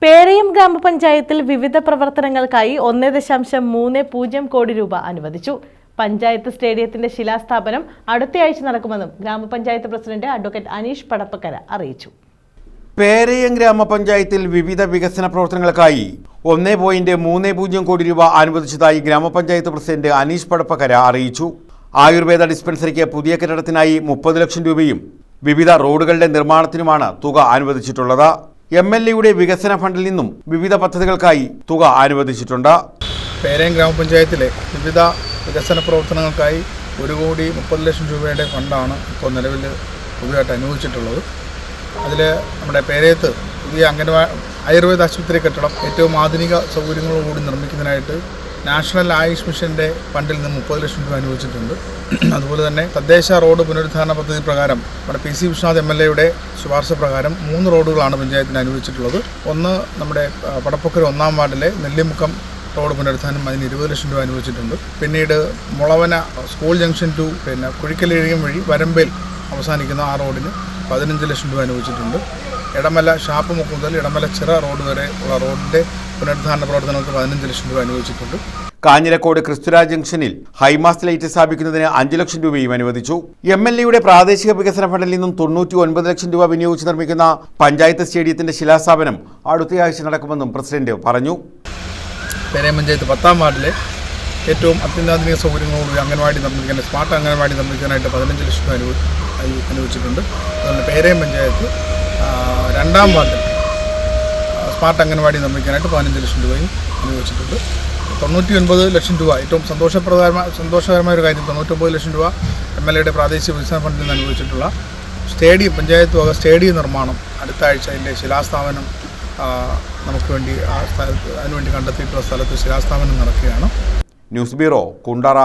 പേരയം ഗ്രാമപഞ്ചായത്തിൽ വിവിധ പ്രവർത്തനങ്ങൾക്കായി 1.30 കോടി രൂപ അനുവദിച്ചു. പഞ്ചായത്ത് സ്റ്റേഡിയത്തിന്റെ ശിലാസ്ഥാപനം അടുത്തയാഴ്ച നടക്കുമെന്നും ഗ്രാമപഞ്ചായത്ത് പ്രസിഡന്റ് അഡ്വക്കേറ്റ് അനീഷ് പടപ്പക്കര അറിയിച്ചു. പേരയം ഗ്രാമപഞ്ചായത്തിൽ വിവിധ വികസന പ്രവർത്തനങ്ങൾക്കായി 1.30 കോടി രൂപ അനുവദിച്ചതായി ഗ്രാമപഞ്ചായത്ത് പ്രസിഡന്റ് അനീഷ് പടപ്പക്കര അറിയിച്ചു. ആയുർവേദ ഡിസ്പെൻസറിക്ക് പുതിയ കെട്ടിടത്തിനായി 30 ലക്ഷം രൂപയും വിവിധ റോഡുകളുടെ നിർമ്മാണത്തിനുമാണ് തുക അനുവദിച്ചിട്ടുള്ളത്. MLAയുടെ വികസന ഫണ്ടിൽ നിന്നും വിവിധ പദ്ധതികൾക്കായി തുക അനുവദിച്ചിട്ടുണ്ട്. പേരയം ഗ്രാമപഞ്ചായത്തിലെ വിവിധ വികസന പ്രവർത്തനങ്ങൾക്കായി 1.30 കോടി രൂപയുടെ ഫണ്ടാണ് ഇപ്പോൾ നിലവിൽ പുതിയതായിട്ട് അനുവദിച്ചിട്ടുള്ളത്. അതിൽ നമ്മുടെ പേരയത്ത് പുതിയ ആയുർവേദ ആശുപത്രി കെട്ടിടം ഏറ്റവും ആധുനിക സൗകര്യങ്ങളോടുകൂടി നിർമ്മിക്കുന്നതിനായിട്ട് നാഷണൽ ആയുഷ് മിഷൻ്റെ ഫണ്ടിൽ നിന്ന് 30 ലക്ഷം രൂപ അനുവദിച്ചിട്ടുണ്ട്. അതുപോലെ തന്നെ തദ്ദേശ റോഡ് പുനരുദ്ധാരണ പദ്ധതി പ്രകാരം നമ്മുടെ PC വിശ്വനാഥ് MLAയുടെ ശുപാർശ പ്രകാരം 3 റോഡുകളാണ് പഞ്ചായത്തിന് അനുവദിച്ചിട്ടുള്ളത്. ഒന്ന് നമ്മുടെ പടപ്പക്കര 1-ാം വാർഡിലെ നെല്ലിമുക്കം റോഡ് പുനരുദ്ധാരണം, അതിന് 20 ലക്ഷം രൂപ അനുവദിച്ചിട്ടുണ്ട്. പിന്നീട് മുളവന സ്കൂൾ ജംഗ്ഷൻ ടു കുഴിക്കലേഴിയം വഴി വരമ്പേൽ അവസാനിക്കുന്ന ആ റോഡിന് 15 ലക്ഷം രൂപ അനുവദിച്ചിട്ടുണ്ട്. ഇടമല ഷാപ്പുമുക്ക് മുതൽ ഇടമല ചിറ റോഡ് വരെ ഉള്ള റോഡിൻ്റെ പുനരുദ്ധാരണ പ്രവർത്തനങ്ങൾക്ക് 15 ലക്ഷം രൂപ അനുവദിച്ചിട്ടുണ്ട്. കാഞ്ഞിരക്കോട് ക്രിസ്തുരാജ് ജംഗ്ഷനിൽ ഹൈമാസ്റ്റ് ലൈറ്റ് സ്ഥാപിക്കുന്നതിന് 5 ലക്ഷം രൂപയും അനുവദിച്ചു. MLAയുടെ പ്രാദേശിക വികസന ഫണ്ടിൽ നിന്നും 99 ലക്ഷം രൂപ വിനിയോഗിച്ച് നിർമ്മിക്കുന്ന പഞ്ചായത്ത് സ്റ്റേഡിയത്തിന്റെ ശിലാസ്ഥാപനം അടുത്തയാഴ്ച നടക്കുമെന്നും പ്രസിഡന്റ് പറഞ്ഞു. പേരയം പഞ്ചായത്ത് 10-ാം വാർഡിലെ ഏറ്റവും അത്യന്താധുനിക സൗകര്യങ്ങളോട് അംഗൻവാടി നിർമ്മിക്കാൻ, സ്മാർട്ട് അംഗൻവാടി നിർമ്മിക്കാനായിട്ട് 15 ലക്ഷം രൂപ അനുവദിച്ചിട്ടുണ്ട്. അതുപോലെ പേരയം പഞ്ചായത്ത് 2-ാം വാർഡിൽ സ്മാർട്ട് അംഗൻവാടി നിർമ്മിക്കാനായിട്ട് 15 ലക്ഷം രൂപയും അനുവദിച്ചിട്ടുണ്ട്. 99 ലക്ഷം രൂപ ഏറ്റവും സന്തോഷകരമായ ഒരു കാര്യം, 99 ലക്ഷം രൂപ MLAയുടെ പ്രാദേശിക വികസന ഫണ്ടിൽ നിന്ന് അനുവദിച്ചിട്ടുള്ള സ്റ്റേഡിയം, പഞ്ചായത്ത് വക സ്റ്റേഡിയം നിർമ്മാണം അടുത്ത ആഴ്ച അതിൻ്റെ ശിലാസ്ഥാപനം നമുക്ക് വേണ്ടി അതിനുവേണ്ടി കണ്ടെത്തിയിട്ടുള്ള സ്ഥലത്ത് ശിലാസ്ഥാപനം നടക്കുകയാണ്. News bureau, Kundara.